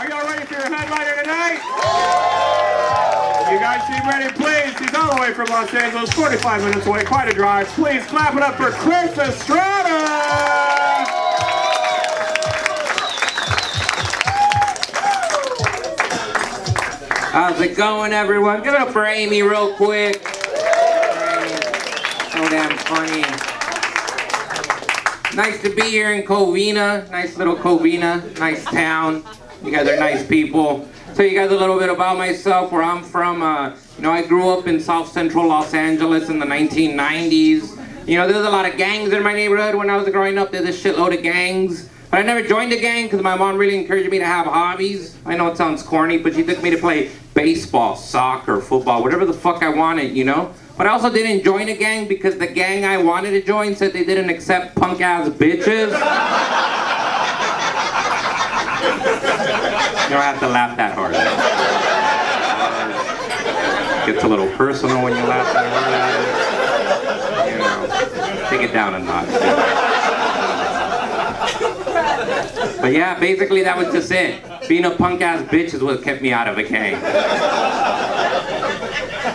Are y'all ready for your headliner tonight? You guys seem ready, please. He's all the way from Los Angeles, 45 minutes away, quite a drive. Please clap it up for Chris Estrada! How's it going, everyone? Give it up for Amy real quick. So damn funny. Nice to be here in Covina. Nice little Covina. Nice town. You guys are nice people. Tell you guys a little bit about myself, where I'm from. I grew up in South Central Los Angeles in the 1990s. There's a lot of gangs in my neighborhood. When I was growing up, there's a shitload of gangs. But I never joined a gang because my mom really encouraged me to have hobbies. I know it sounds corny, but she took me to play baseball, soccer, football, whatever the fuck I wanted, But I also didn't join a gang because the gang I wanted to join said they didn't accept punk-ass bitches. You don't have to laugh that hard. It gets a little personal when you laugh that hard. Take it down a notch. But yeah, basically that was just it. Being a punk-ass bitch is what kept me out of a gang.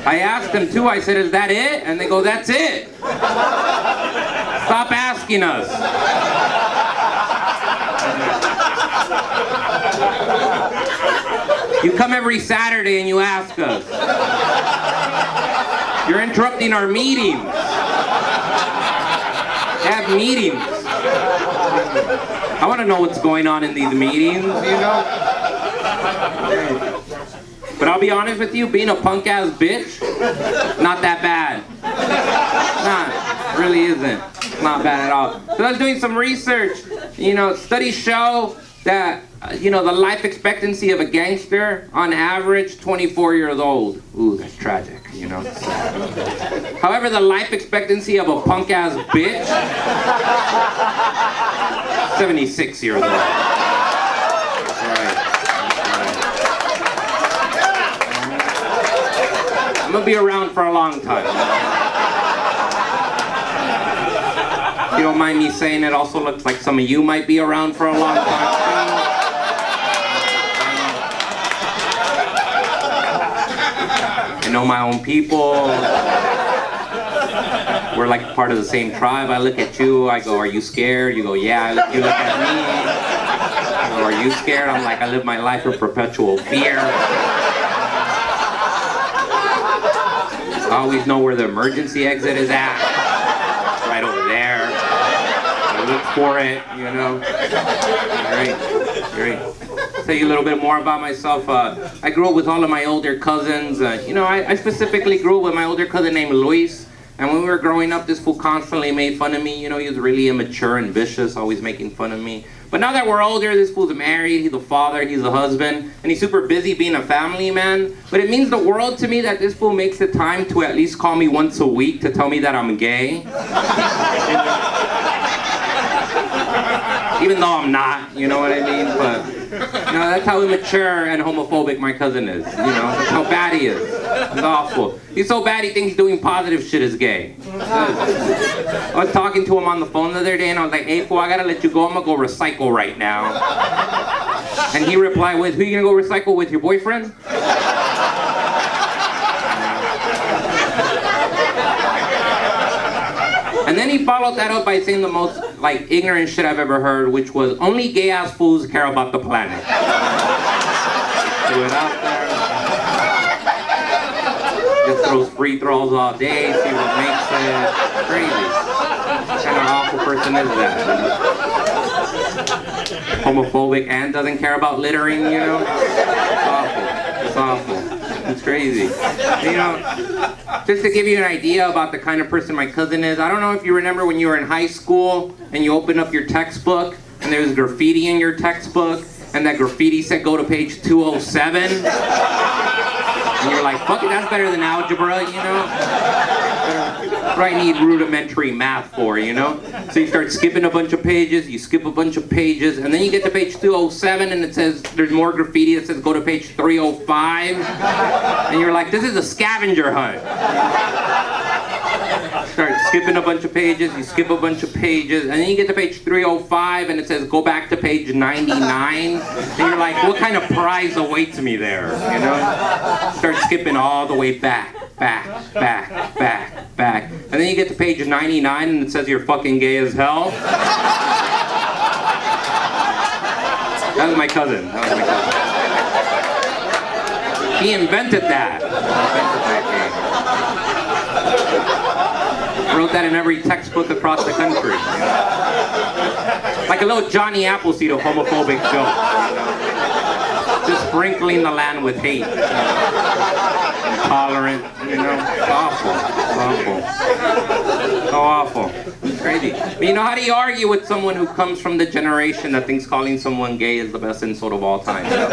I asked them too, I said, is that it? And they go, that's it. Stop asking us. You come every Saturday and you ask us. You're interrupting our meetings. They have meetings. I want to know what's going on in these meetings, But I'll be honest with you, being a punk-ass bitch, not that bad. Nah, it really isn't. It's not bad at all. So I was doing some research. Studies show that, the life expectancy of a gangster, on average, 24 years old. Ooh, that's tragic, it's sad. However, the life expectancy of a punk-ass bitch, 76 years old. I'm gonna be around for a long time. If you don't mind me saying, it also looks like some of you might be around for a long time. I know my own people. We're like part of the same tribe. I look at you, I go, are you scared? You go, yeah. You look at me. I go, are you scared? I'm like, I live my life in perpetual fear. I always know where the emergency exit is at. It's right over there. I look for it, Great. Tell you a little bit more about myself. I grew up with all of my older cousins. I specifically grew up with my older cousin named Luis. And when we were growing up, this fool constantly made fun of me. He was really immature and vicious, always making fun of me. But now that we're older, this fool's married, he's a father, he's a husband, and he's super busy being a family man. But it means the world to me that this fool makes the time to at least call me once a week to tell me that I'm gay. Even though I'm not, you know what I mean? But, that's how immature and homophobic my cousin is. That's how bad he is. He's awful. He's so bad he thinks doing positive shit is gay. I was talking to him on the phone the other day and I was like, hey fool, I gotta let you go, I'm gonna go recycle right now. And he replied with, who you gonna go recycle with, your boyfriend? And then he followed that up by saying the most ignorant shit I've ever heard, which was, only gay ass fools care about the planet. Threw it out there. Just throws free throws all day, see what makes it. Crazy. What kind of awful person is that? Homophobic and doesn't care about littering, It's awful. It's crazy. Just to give you an idea about the kind of person my cousin is, I don't know if you remember when you were in high school and you opened up your textbook and there was graffiti in your textbook and that graffiti said go to page 207. And you're like, fuck it, that's better than algebra, What I need rudimentary math for, So you start skipping a bunch of pages, you skip a bunch of pages, and then you get to page 207 and it says, there's more graffiti that says go to page 305. And you're like, this is a scavenger hunt. Start skipping a bunch of pages, you skip a bunch of pages, and then you get to page 305 and it says go back to page 99. And you're like, what kind of prize awaits me there, you know? Start skipping all the way back. And then you get to page 99 and it says you're fucking gay as hell. That was my cousin. He invented that. Wrote that in every textbook across the country. Like a little Johnny Appleseed of homophobic jokes. Just sprinkling the land with hate. Intolerant, you know, it's awful. So awful. It's crazy. But you know, how do you argue with someone who comes from the generation that thinks calling someone gay is the best insult of all time? You know?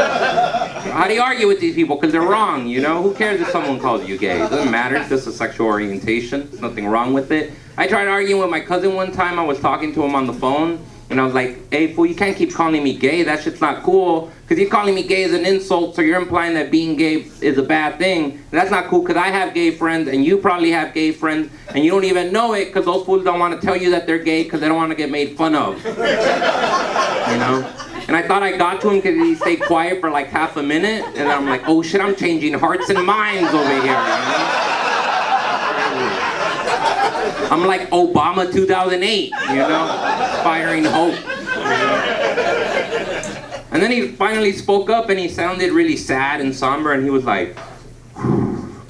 How do you argue with these people? Because they're wrong, you know? Who cares if someone calls you gay? It doesn't matter. It's just a sexual orientation. There's nothing wrong with it. I tried arguing with my cousin one time. I was talking to him on the phone. And I was like, hey, fool, you can't keep calling me gay. That shit's not cool. Because you're calling me gay is an insult, so you're implying that being gay is a bad thing. And that's not cool, because I have gay friends, and you probably have gay friends, and you don't even know it, because those fools don't want to tell you that they're gay, because they don't want to get made fun of. You know? And I thought I got to him because he stayed quiet for like half a minute, and then I'm like, oh shit, I'm changing hearts and minds over here, you know? I'm like Obama 2008, you know, inspiring hope. And then he finally spoke up and he sounded really sad and somber and he was like,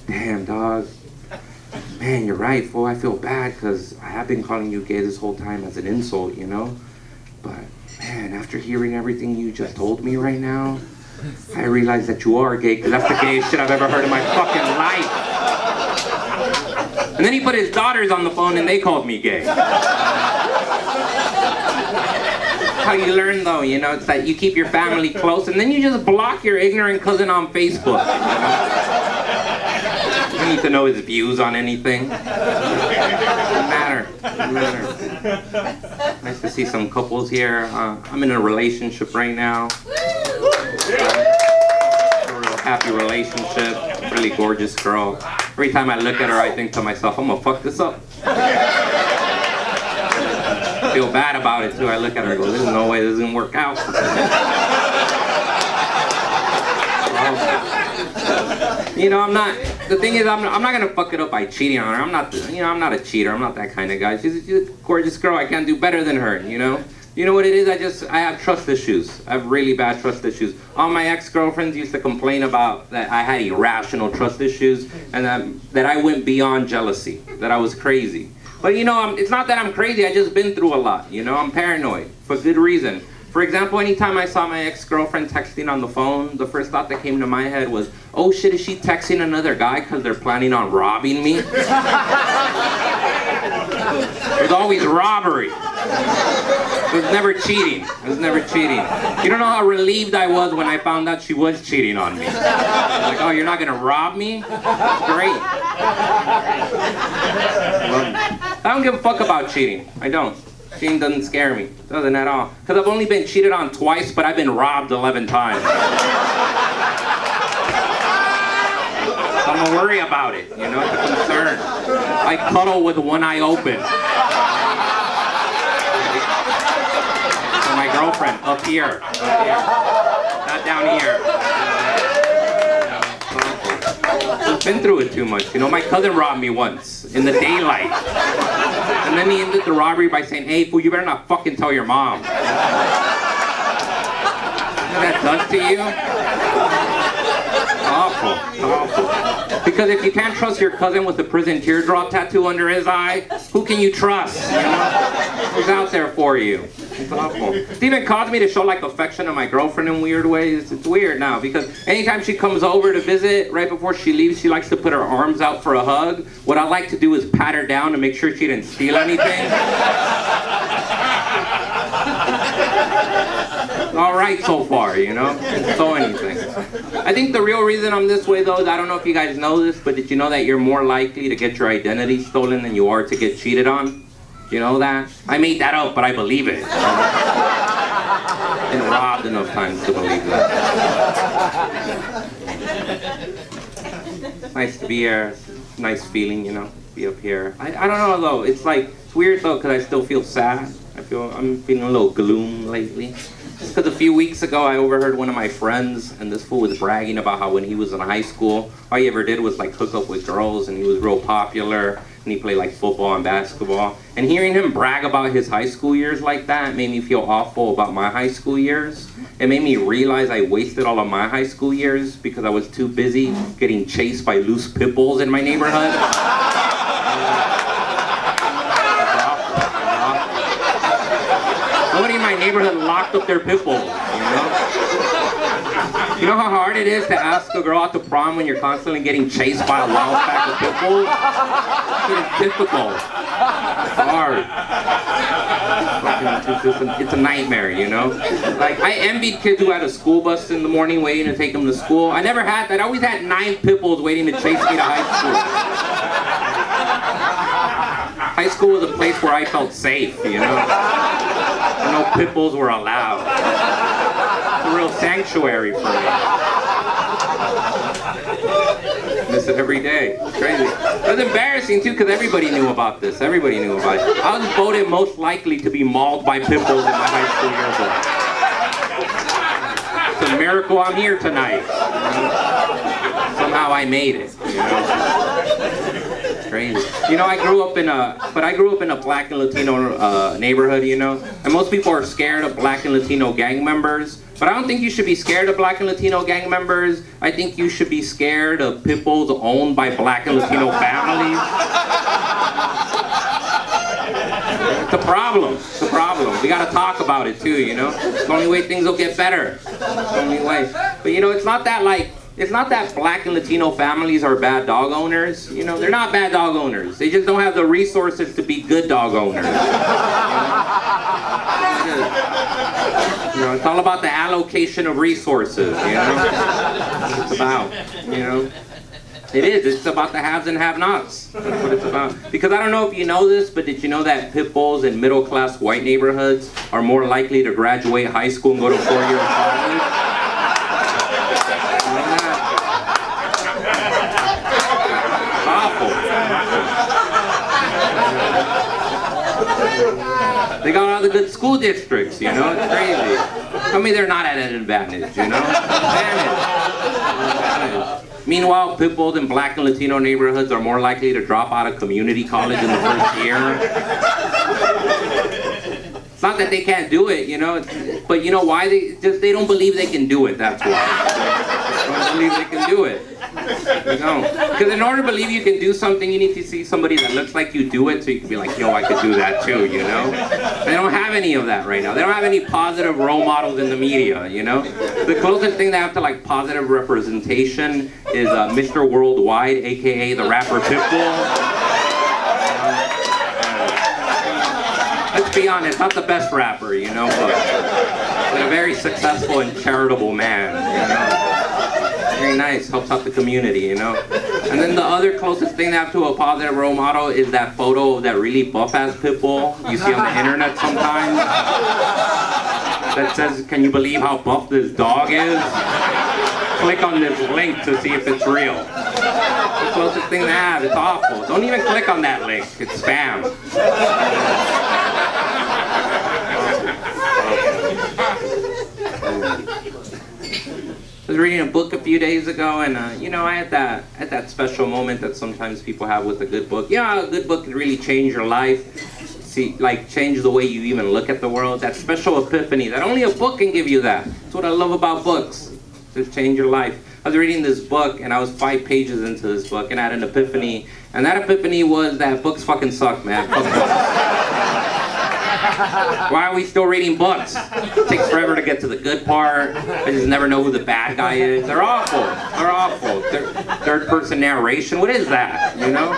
damn dog, man, you're right, fool, I feel bad because I have been calling you gay this whole time as an insult, you know, but man, after hearing everything you just told me right now, I realize that you are gay because that's the gayest shit I've ever heard in my fucking life. And then he put his daughters on the phone and they called me gay. How you learn though, you know, it's that you keep your family close and then you just block your ignorant cousin on Facebook. You don't need to know his views on anything. Doesn't matter. Nice to see some couples here. I'm in a relationship right now. A real happy relationship. Really gorgeous girl. Every time I look at her, I think to myself, I'm gonna fuck this up. I feel bad about it too. I look at her and go, there's no way this is gonna work out. You know, the thing is, I'm not gonna fuck it up by cheating on her. I'm not a cheater. I'm not that kind of guy. She's a gorgeous girl. I can't do better than her, you know? You know what it is? I have trust issues. I have really bad trust issues. All my ex-girlfriends used to complain about that I had irrational trust issues and that I went beyond jealousy, that I was crazy. But you know, it's not that I'm crazy, I just been through a lot, you know? I'm paranoid, for good reason. For example, anytime I saw my ex-girlfriend texting on the phone, the first thought that came to my head was, oh shit, is she texting another guy because they're planning on robbing me? There's always robbery. It was never cheating. You don't know how relieved I was when I found out she was cheating on me. I was like, oh, you're not gonna rob me? That's great. Well, I don't give a fuck about cheating. I don't. Cheating doesn't scare me. It doesn't at all. Because I've only been cheated on twice, but I've been robbed 11 times. So I'm gonna worry about it, you know, it's a concern. I cuddle with one eye open. So my girlfriend, up here. Not down here. I've been through it too much. You know, my cousin robbed me once, in the daylight. And then he ended the robbery by saying, hey, fool, you better not fucking tell your mom. You know what that does to you? Awful. Because if you can't trust your cousin with the prison teardrop tattoo under his eye, who can you trust? You know? Who's out there for you? It's awful. It even caused me to show like affection to my girlfriend in weird ways. It's weird now because anytime she comes over to visit, right before she leaves, she likes to put her arms out for a hug. What I like to do is pat her down to make sure she didn't steal anything. All right so far, you know? So anything. I think the real reason I'm this way though is I don't know if you guys know this, but did you know that you're more likely to get your identity stolen than you are to get cheated on? You know that? I made that up, but I believe it. I've been robbed enough times to believe that. Nice to be here. Nice feeling, you know. be up here. I don't know though. It's like it's weird though because I still feel sad. I'm feeling a little gloom lately. Just because a few weeks ago I overheard one of my friends, and this fool was bragging about how when he was in high school, all he ever did was like hook up with girls, and he was real popular, and he played like football and basketball. And hearing him brag about his high school years like that made me feel awful about my high school years. It made me realize I wasted all of my high school years because I was too busy getting chased by loose pit bulls in my neighborhood. Somebody in my neighborhood locked up their pit bulls, you know? You know how hard it is to ask a girl out to prom when you're constantly getting chased by a wild pack of pit bulls? It's difficult. It's hard. It's a nightmare, you know? Like, I envied kids who had a school bus in the morning waiting to take them to school. I never had that. I always had 9 pit bulls waiting to chase me to high school. High school was a place where I felt safe, you know? No pit bulls were allowed. It's a real sanctuary for me. Miss it every day. It's crazy. It was embarrassing too because everybody knew about this. Everybody knew about it. I was voted most likely to be mauled by pit bulls in my high school yearbook. It's a miracle I'm here tonight. Somehow I made it. You know? Crazy. You know, I grew up in a black and Latino neighborhood, you know, and most people are scared of black and Latino gang members, but I don't think you should be scared of black and Latino gang members. I think you should be scared of pit bulls owned by black and Latino families. It's a problem. It's a problem. We gotta talk about it too, you know. It's the only way things will get better. It's the only way. But you know, it's not that black and Latino families are bad dog owners. You know, they're not bad dog owners. They just don't have the resources to be good dog owners. You know, it's all about the allocation of resources, you know? That's what it's about, you know? It is. It's about the haves and have-nots. That's what it's about. Because I don't know if you know this, but did you know that pit bulls in middle-class white neighborhoods are more likely to graduate high school and go to 4-year college? They got all the good school districts, you know, it's crazy. I mean, they're not at an advantage, you know? Advantage. Meanwhile, pit bulls in black and Latino neighborhoods are more likely to drop out of community college in the first year. It's not that they can't do it, you know, but you know why? They don't believe they can do it, that's why. They don't believe they can do it. You know, because in order to believe you can do something, you need to see somebody that looks like you do it, so you can be like, yo, I could do that too, you know? They don't have any of that right now. They don't have any positive role models in the media, you know? The closest thing they have to like positive representation is Mr. Worldwide, aka the rapper Pitbull. Let's be honest, not the best rapper, you know, but a very successful and charitable man, you know? Very nice, helps out the community, you know? And then the other closest thing they have to a positive role model is that photo of that really buff-ass pit bull you see on the internet sometimes. That says, can you believe how buff this dog is? Click on this link to see if it's real. It's the closest thing they have, it's awful. Don't even click on that link, it's spam. I was reading a book a few days ago, and you know, I had that special moment that sometimes people have with a good book. Yeah, a good book can really change your life. See, like change the way you even look at the world. That special epiphany that only a book can give you. That. That's what I love about books. Just change your life. I was reading this book, and I was 5 pages into this book, and I had an epiphany. And that epiphany was that books fucking suck, man. Fuck books. Why are we still reading books? It takes forever to get to the good part. I just never know who the bad guy is. They're awful. They're awful. Third person narration. What is that? You know?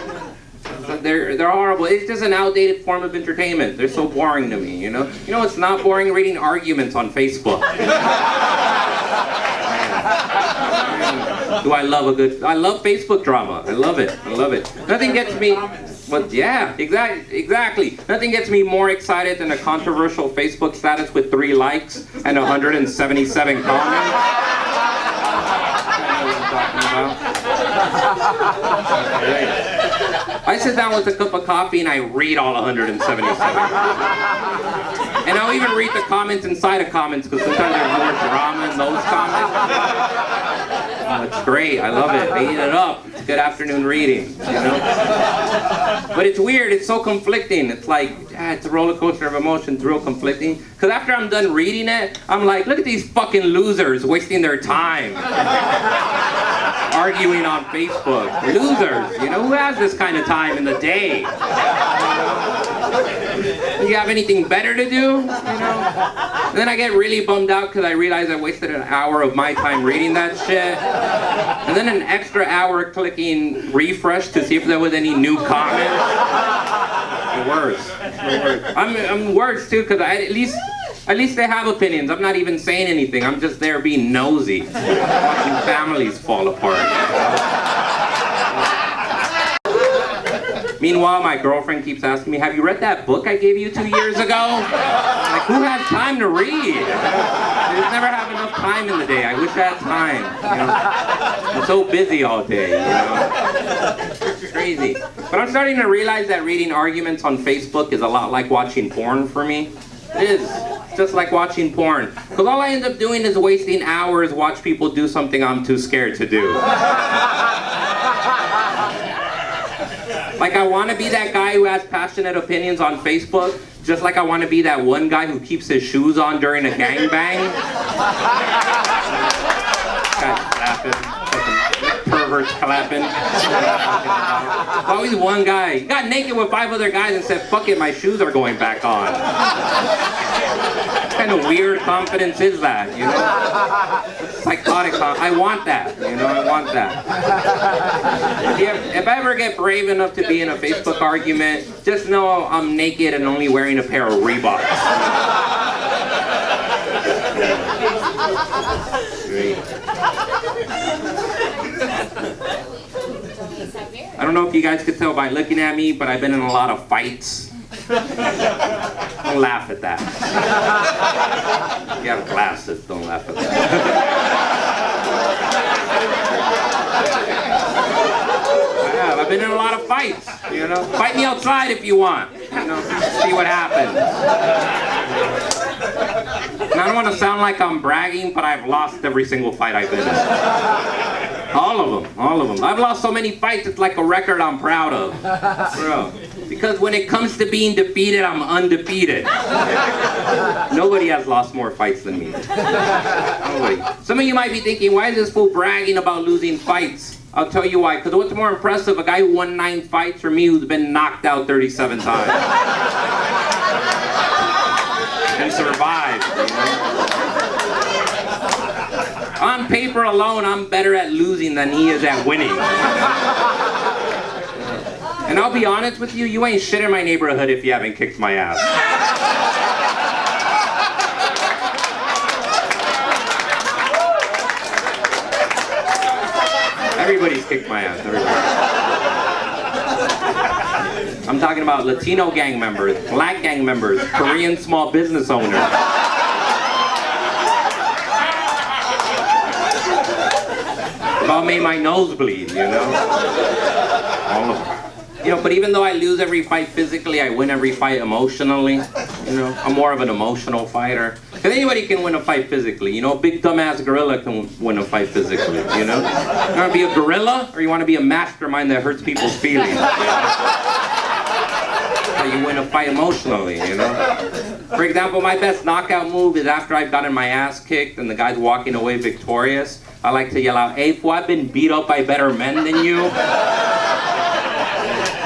They're horrible. It's just an outdated form of entertainment. They're so boring to me. You know? You know it's not boring? Reading arguments on Facebook. Do I love I love Facebook drama. I love it. I love it. Nothing gets me. But yeah, exactly. Nothing gets me more excited than a controversial Facebook status with 3 likes and 177 comments. I sit down with a cup of coffee and I read all 177. And I'll even read the comments inside of comments because sometimes there's more drama in those comments. Oh, it's great. I love it. They eat it up. It's good afternoon reading, you know? But it's weird. It's so conflicting. It's like, it's a roller coaster of emotions. It's real conflicting. Because after I'm done reading it, I'm like, look at these fucking losers wasting their time arguing on Facebook. Losers. You know, who has this kind of time in the day? Do you have anything better to do? You know? And then I get really bummed out because I realize I wasted an hour of my time reading that shit. And then an extra hour clicking refresh to see if there was any new comments. The worst. I'm worse too because at least they have opinions. I'm not even saying anything. I'm just there being nosy. Watching families fall apart. Meanwhile, my girlfriend keeps asking me, have you read that book I gave you 2 years ago? Like, who has time to read? I just never have enough time in the day. I wish I had time, you know? I'm so busy all day, you know? It's crazy. But I'm starting to realize that reading arguments on Facebook is a lot like watching porn for me. It is. Just like watching porn. Because all I end up doing is wasting hours watch people do something I'm too scared to do. Like, I want to be that guy who has passionate opinions on Facebook, just like I want to be that one guy who keeps his shoes on during a gangbang. Guys clapping. Perverts clapping. Always one guy. He got naked with 5 other guys and said, fuck it, my shoes are going back on. What kind of weird confidence is that, you know? Psychotic confidence. I want that, you know, I want that. If I ever get brave enough to be in a Facebook argument, just know I'm naked and only wearing a pair of Reeboks. Great. I don't know if you guys could tell by looking at me, but I've been in a lot of fights. Don't laugh at that. If you have glasses, don't laugh at that. Yeah, I've been in a lot of fights, you know. Fight me outside if you want, you know, see what happens. And I don't want to sound like I'm bragging, but I've lost every single fight I've been in. All of them. I've lost so many fights, it's like a record I'm proud of. Bro. Because when it comes to being defeated, I'm undefeated. Nobody has lost more fights than me. Nobody. Some of you might be thinking, why is this fool bragging about losing fights? I'll tell you why. Because what's more impressive, a guy who won 9 fights or me who's been knocked out 37 times. And survived. You know? On paper alone, I'm better at losing than he is at winning. And I'll be honest with you, you ain't shit in my neighborhood if you haven't kicked my ass. Everybody's kicked my ass, everybody. I'm talking about Latino gang members, black gang members, Korean small business owners. It all made my nose bleed, you know? All of them. You know, but even though I lose every fight physically, I win every fight emotionally. You know, I'm more of an emotional fighter. Because anybody can win a fight physically. You know, a big dumbass gorilla can win a fight physically, you know? You want to be a gorilla, or you want to be a mastermind that hurts people's feelings? So you win a fight emotionally, you know? For example, my best knockout move is after I've gotten my ass kicked and the guy's walking away victorious. I like to yell out, hey, fool, I've been beat up by better men than you.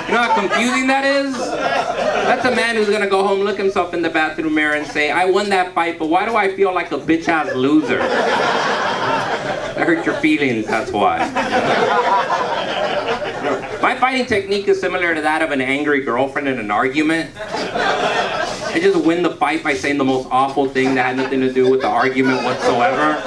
You know how confusing that is? That's a man who's gonna go home, look himself in the bathroom mirror and say, I won that fight, but why do I feel like a bitch-ass loser? That hurt your feelings, that's why. My fighting technique is similar to that of an angry girlfriend in an argument. I just win the fight by saying the most awful thing that had nothing to do with the argument whatsoever.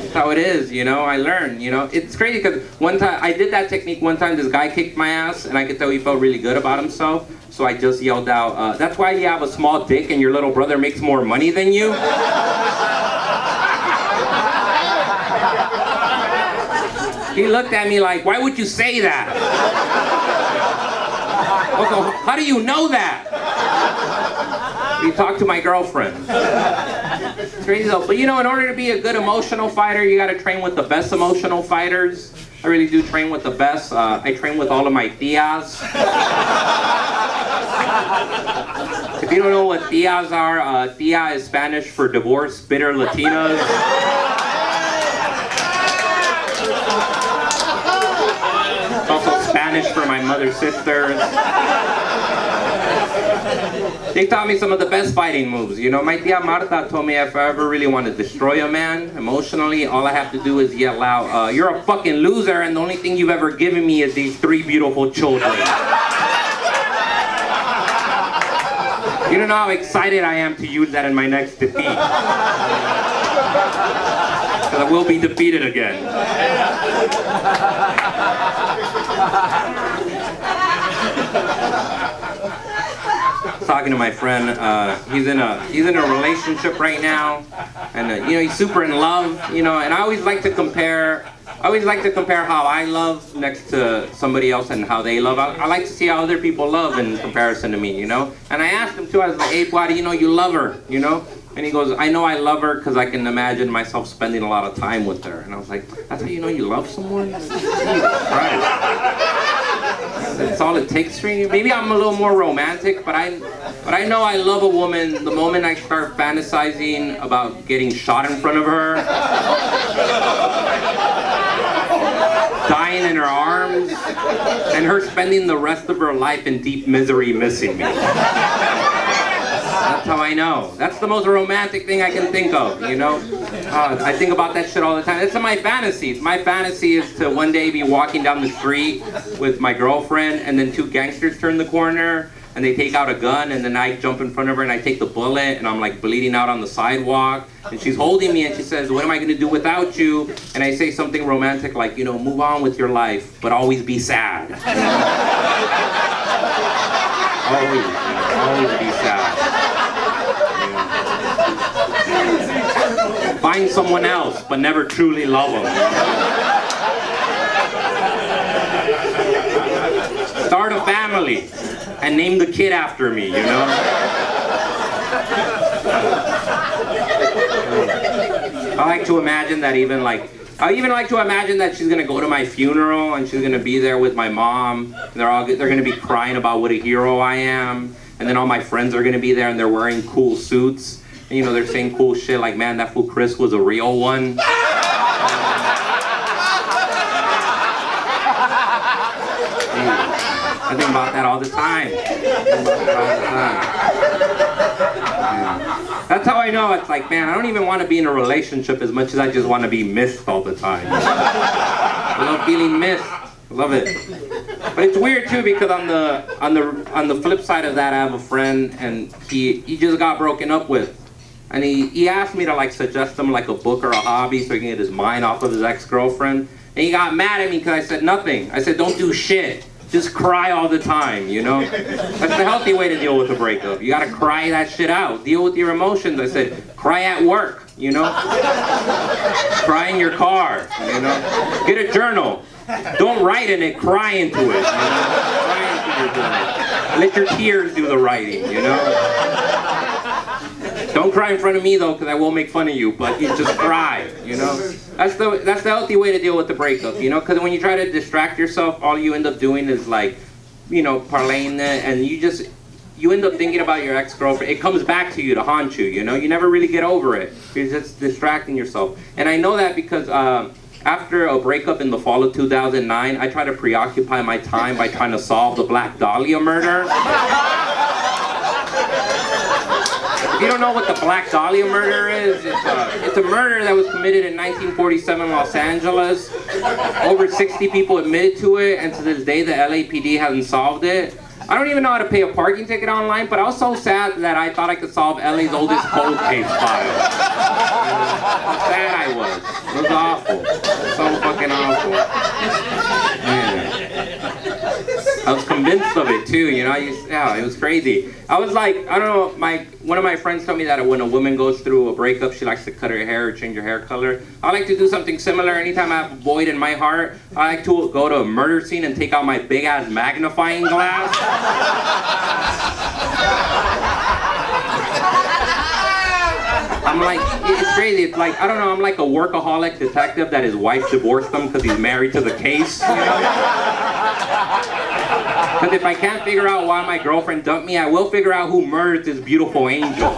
That's how it is, you know, I learned, you know. It's crazy because one time, I did that technique one time, this guy kicked my ass and I could tell he felt really good about himself. So I just yelled out, that's why you have a small dick and your little brother makes more money than you? He looked at me like, why would you say that? Also, how do you know that? He talked to my girlfriend. It's crazy though. But you know, in order to be a good emotional fighter, you gotta train with the best emotional fighters. I really do train with the best. I train with all of my tias. If you don't know what tias are, tia is Spanish for divorced, bitter Latinas. It's also Spanish for my mother's sisters. They taught me some of the best fighting moves. You know, my tia Marta told me if I ever really want to destroy a man emotionally, all I have to do is yell out, you're a fucking loser and the only thing you've ever given me is these 3 beautiful children. You don't know how excited I am to use that in my next defeat. Because I will be defeated again. Talking to my friend, he's in a relationship right now, and you know, he's super in love, you know, and I always like to compare how I love next to somebody else and how they love. I like to see how other people love in comparison to me, you know. And I asked him too, I was like, hey, why do you know you love her, you know? And he goes, I know I love her because I can imagine myself spending a lot of time with her. And I was like, that's how you know you love someone? Jesus Christ. That's all it takes for you. Maybe I'm a little more romantic, but I know I love a woman the moment I start fantasizing about getting shot in front of her, dying in her arms, and her spending the rest of her life in deep misery missing me. That's how I know. That's the most romantic thing I can think of, you know? I think about that shit all the time. It's in my fantasies. My fantasy is to one day be walking down the street with my girlfriend and then 2 gangsters turn the corner and they take out a gun and then I jump in front of her and I take the bullet and I'm like bleeding out on the sidewalk and she's holding me and she says, what am I going to do without you? And I say something romantic like, you know, move on with your life, but always be sad. Always be sad. Find someone else, but never truly love them. Start a family and name the kid after me, you know? I like to imagine that I even like to imagine that she's gonna go to my funeral and she's gonna be there with my mom. And they're gonna be crying about what a hero I am. And then all my friends are gonna be there and they're wearing cool suits. And, you know, they're saying cool shit like, man, that fool Chris was a real one. I think about that all the time. That's how I know. It's like, man, I don't even want to be in a relationship as much as I just want to be missed all the time. I love feeling missed. I love it. But it's weird too because on the flip side of that, I have a friend and he just got broken up with. And he asked me to like suggest him like a book or a hobby so he can get his mind off of his ex-girlfriend. And he got mad at me because I said nothing. I said, don't do shit. Just cry all the time, you know? That's the healthy way to deal with a breakup. You gotta cry that shit out. Deal with your emotions. I said, cry at work, you know? Cry in your car, you know? Get a journal. Don't write in it, cry into it, you know? Cry into your journal. Let your tears do the writing, you know? Don't cry in front of me though, because I will make fun of you, but you just cry, you know? That's the healthy way to deal with the breakup, you know? Because when you try to distract yourself, all you end up doing is like, you know, parlaying it, and you end up thinking about your ex-girlfriend. It comes back to you to haunt you, you know? You never really get over it. You're just distracting yourself. And I know that because after a breakup in the fall of 2009, I try to preoccupy my time by trying to solve the Black Dahlia murder. If you don't know what the Black Dahlia murder is, it's a murder that was committed in 1947 in Los Angeles. Over 60 people admitted to it, and to this day the LAPD hasn't solved it. I don't even know how to pay a parking ticket online, but I was so sad that I thought I could solve LA's oldest cold case file. How sad I was. It was awful. So fucking awful. Man. I was convinced of it too, you know. Yeah, it was crazy. I was like, I don't know, one of my friends told me that when a woman goes through a breakup, she likes to cut her hair or change her hair color. I like to do something similar. Anytime I have a void in my heart, I like to go to a murder scene and take out my big ass magnifying glass. I'm like, it's crazy. It's like, I don't know, I'm like a workaholic detective that his wife divorced him because he's married to the case, you know? Because if I can't figure out why my girlfriend dumped me, I will figure out who murdered this beautiful angel.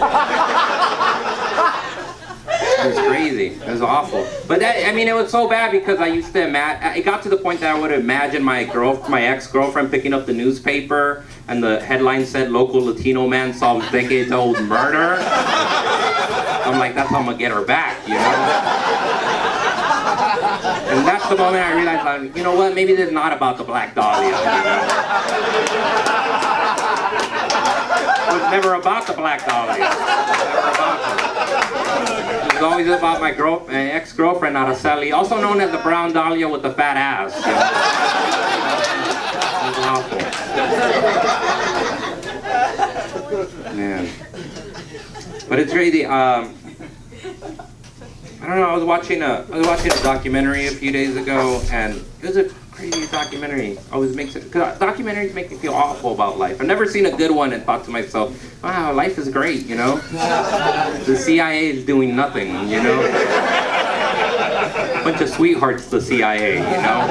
It was crazy. It was awful. But that, I mean, it was so bad because I used to it got to the point that I would imagine my ex-girlfriend picking up the newspaper and the headline said, "Local Latino man solves decades-old murder." I'm like, that's how I'm gonna get her back, you know? And that's the moment I realized, like, you know what, maybe this is not about the Black Dahlia, you know? It was never about the Black Dahlia. Never about her. It was always about my ex-girlfriend, Araceli, also known as the Brown Dahlia with the fat ass. You know? It was awful. Man. But it's crazy. I don't know. I was watching a documentary a few days ago, and it was a crazy documentary. Cause documentaries make me feel awful about life. I've never seen a good one and thought to myself, "Wow, life is great," you know. The CIA is doing nothing, you know. Bunch of sweethearts, the CIA, you know.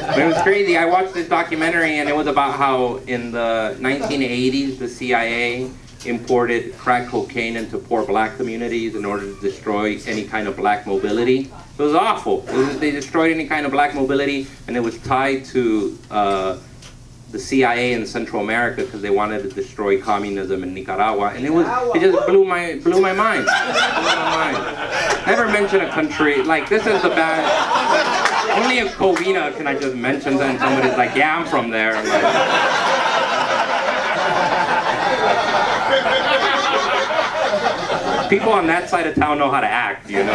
But it was crazy. I watched this documentary, and it was about how in the 1980s the CIA imported crack cocaine into poor black communities in order to destroy any kind of black mobility. It was awful. They destroyed any kind of black mobility, and it was tied to the CIA in Central America because they wanted to destroy communism in Nicaragua, and it just blew my mind. Never mention a country like this is the bad. Only in Covina can I just mention that and somebody's like, "Yeah, I'm from there." Like, people on that side of town know how to act, you know.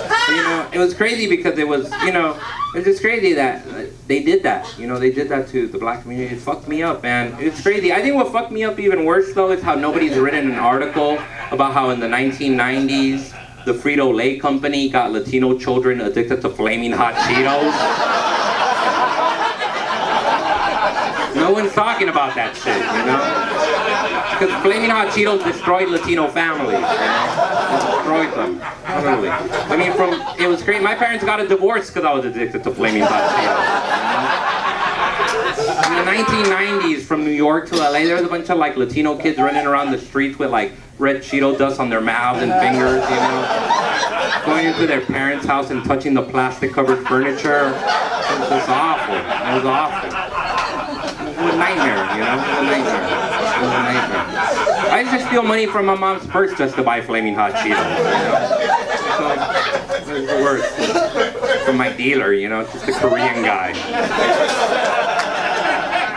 But, you know, it was crazy because it was, you know, it's just crazy that they did that. You know, they did that to the black community. It fucked me up, man. It's crazy. I think what fucked me up even worse, though, is how nobody's written an article about how in the 1990s, the Frito-Lay company got Latino children addicted to flaming hot Cheetos. No one's talking about that shit, you know? Because Flaming Hot Cheetos destroyed Latino families, you know? It destroyed them, totally. I mean, it was great. My parents got a divorce because I was addicted to Flaming Hot Cheetos, you know? In the 1990s, from New York to LA, there was a bunch of like Latino kids running around the streets with like red Cheeto dust on their mouths and fingers, you know? Going into their parents' house and touching the plastic-covered furniture. It was just awful. It was awful. It was a nightmare, you know? It was a nightmare. It was a nightmare. I used to steal money from my mom's purse just to buy Flaming Hot Cheetos, you know? So, it was the worst. From my dealer, you know? Just a Korean guy.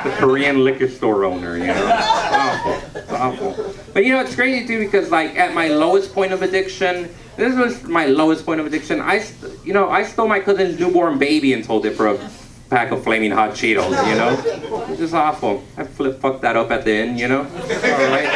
The Korean liquor store owner, you know? It's awful. It's awful. But you know, it's crazy too because like at my lowest point of addiction, this was my lowest point of addiction, I stole my cousin's newborn baby and sold it for a pack of Flaming Hot Cheetos, you know? It's just awful. I fucked that up at the end, you know? Alright.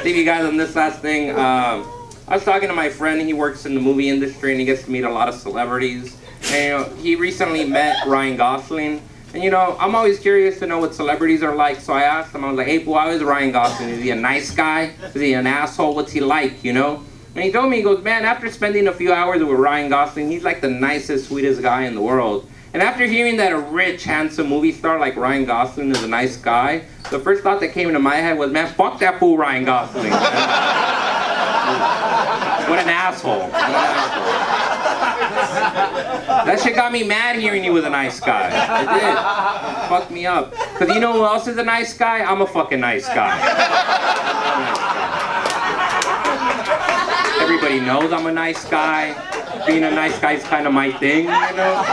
Leave you guys on this last thing. I was talking to my friend, he works in the movie industry and he gets to meet a lot of celebrities. And you know, he recently met Ryan Gosling. And you know, I'm always curious to know what celebrities are like, so I asked him, I was like, "Hey, boy, how is Ryan Gosling? Is he a nice guy? Is he an asshole? What's he like, you know?" And he told me, he goes, "Man, after spending a few hours with Ryan Gosling, he's like the nicest, sweetest guy in the world." And after hearing that a rich, handsome movie star like Ryan Gosling is a nice guy, the first thought that came into my head was, man, fuck that fool Ryan Gosling. What an asshole. What an asshole. That shit got me mad hearing he was a nice guy. It did. It fucked me up. Because you know who else is a nice guy? I'm a fucking nice guy. Everybody knows I'm a nice guy. Being a nice guy is kind of my thing, you know?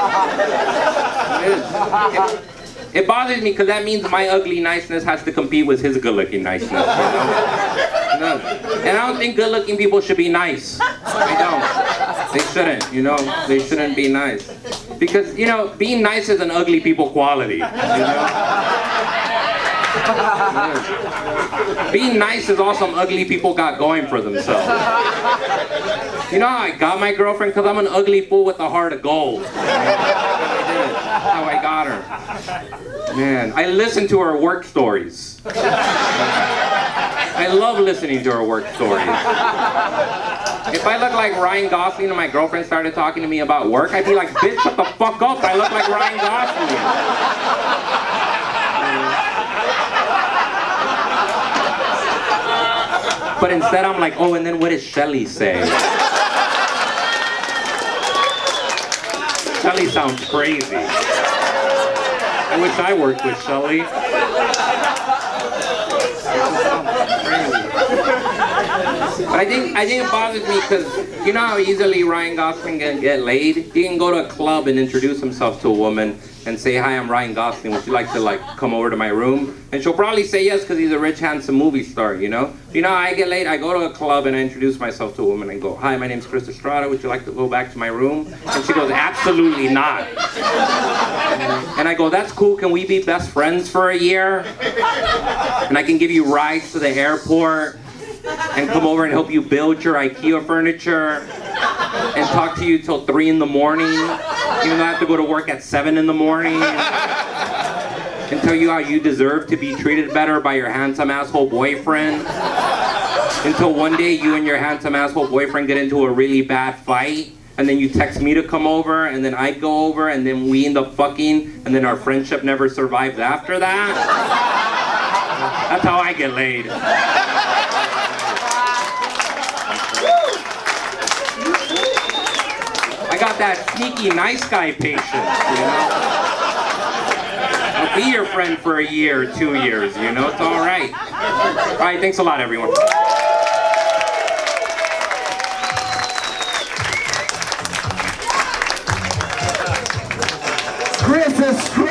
It bothers me because that means my ugly niceness has to compete with his good-looking niceness, you know? And I don't think good-looking people should be nice. I don't. They shouldn't, you know, they shouldn't be nice. Because, you know, being nice is an ugly people quality, you know? Being nice is all some ugly people got going for themselves. You know how I got my girlfriend? Because I'm an ugly fool with a heart of gold. That's how I got her. Man, I listen to her work stories. I love listening to her work stories. If I look like Ryan Gosling and my girlfriend started talking to me about work, I'd be like, bitch, shut the fuck up. I look like Ryan Gosling. But instead I'm like, oh, and then what does Shelly say? Shelly sounds crazy. I wish I worked with Shelly. But I think it bothers me because you know how easily Ryan Gosling can get laid? He can go to a club and introduce himself to a woman and say, hi, I'm Ryan Gosling, would you like to come over to my room? And she'll probably say yes because he's a rich, handsome movie star, you know? You know how I get laid? I go to a club and I introduce myself to a woman and go, hi, my name's Chris Estrada, would you like to go back to my room? And she goes, absolutely not. And I go, that's cool, can we be best friends for a year? And I can give you rides to the airport and come over and help you build your IKEA furniture and talk to you till 3 in the morning. Even though I have to go to work at 7 in the morning. And tell you how you deserve to be treated better by your handsome asshole boyfriend. Until one day you and your handsome asshole boyfriend get into a really bad fight. And then you text me to come over, and then I go over, and then we end up fucking, and then our friendship never survives after that. That's how I get laid. I got that sneaky nice guy patience, you know? I'll be your friend for a year or 2 years, you know? It's all right. All right, thanks a lot, everyone. Chris Estrada.